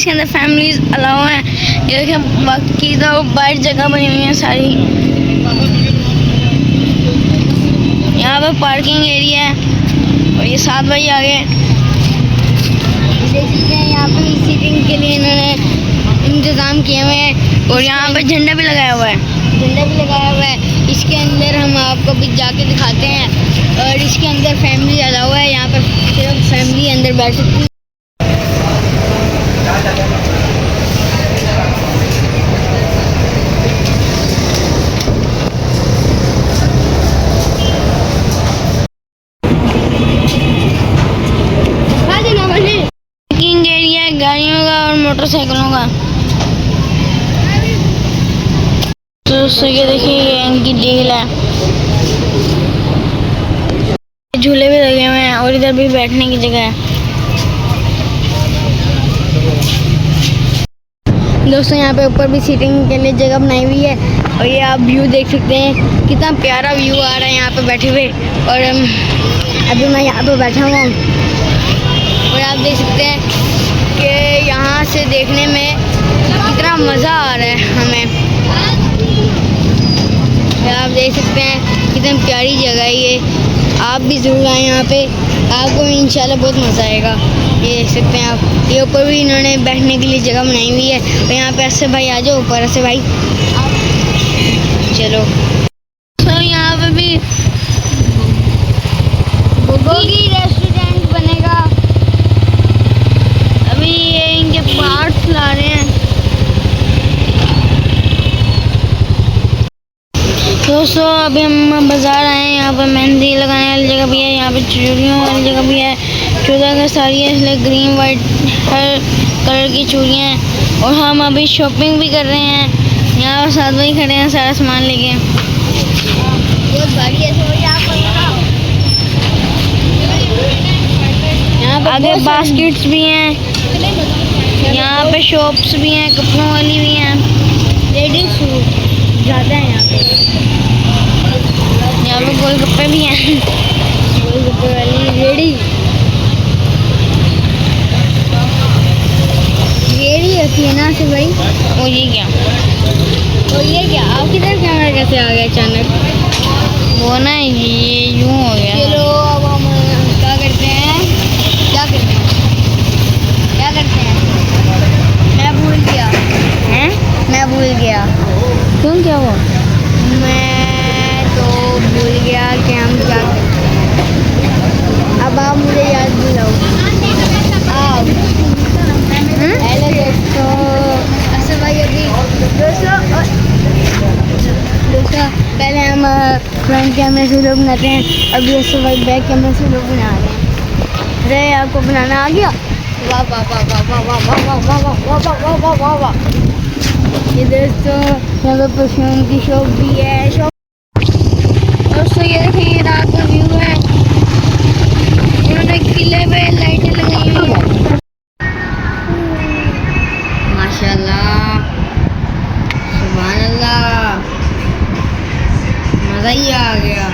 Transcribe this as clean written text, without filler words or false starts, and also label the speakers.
Speaker 1: इसके अंदर families allow हैं। ये देखिए बाकी तो बाहर जगह बनी हुई है सारी। यहाँ पे पार्किंग एरिया है और ये 7 भाई आ गए। देख सकते हैं यहाँ पे सीटिंग के लिए इन्होंने इंतज़ाम किए हुए हैं और यहाँ पे झंडा भी लगाया हुआ है। इसके अंदर हम आपको भी जाके दिखाते हैं और इसके अंदर फैमिली अलाउ है। यहाँ पर सिर्फ फैमिली अंदर बैठ सकती है। पार्किंग एरिया है गाड़ियों का और मोटरसाइकिलों का। तो ये देखिए ये इनकी डील है। झूले भी लगे हुए हैं और इधर भी बैठने की जगह है। दोस्तों यहाँ पे ऊपर भी सीटिंग के लिए जगह बनाई हुई है और ये आप व्यू देख सकते हैं, कितना प्यारा व्यू आ रहा है यहाँ पे बैठे हुए। और अभी मैं यहाँ पे बैठा हुआ हूँ और आप देख सकते हैं कि यहाँ से देखने में कितना मज़ा आ रहा है हमें। आप देख सकते हैं कितनी प्यारी जगह है ये। आप भी ज़रूर आएँ यहाँ पे, आपको इंशाल्लाह बहुत मज़ा आएगा। ये देख सकते हैं आप, ये ऊपर भी इन्होंने बैठने के लिए जगह बनाई हुई है। और यहाँ पे ऐसे भाई आ जाओ ऊपर, ऐसे भाई चलो। तो यहाँ पे भी गोगी रेस्टोरेंट बनेगा। अभी ये इनके पार्ट्स ला रहे हैं। दोस्तों अभी हम बाज़ार आए हैं। यहाँ पर मेहंदी लगाने वाली जगह भी है, यहाँ पे चूड़ियों वाली जगह भी है। चूड़ा का साड़ी है इसलिए ग्रीन वाइट हर कलर की चूड़ियाँ हैं। और हम अभी शॉपिंग भी कर रहे हैं। यहाँ पर 7 भाई खड़े हैं सारा सामान लेके। बहुत भारी है यहाँ पे आगे बास्केट्स भी हैं। यहाँ पे शॉप्स भी हैं, कपड़ों वाली भी हैं, लेडीज सूट ज़्यादा है यहाँ पे। यहाँ पे गोलगप्पे भी हैं, गोलगप्पे वाली रेडी होती है ना से भाई। और ये क्या आप किधर कैमरा कैसे आ गया अचानक? वो ना ये यूँ हो गया। चलो अब हम क्या करते हैं मैं भूल गया। क्यों, क्या हुआ? मैं तो भूल गया कि हम क्या करते हैं। अब आप मुझे याद दिलाओ। हेलो दोस्तों, अच्छा भाई अभी दोस्तों पहले हम फ्रंट कैमरे से लोग बनाते हैं। अभी ऐसे भाई बैक कैमरे से लोग बना रहे हैं। अरे आपको बनाना आ गया? वाह वाह वाह वाह वाह वाह वाह वाह वाह वाह वाह वाह वाह वाह वाह। ये दोस्तों यहाँ पे परफ्यूम की शॉप भी है। दोस्तों ये देखिए रात का व्यू है। उन्होंने किले पे लाइटें लगाई हुई है। माशाल्लाह, सुभान अल्लाह, मज़ा ही आ गया।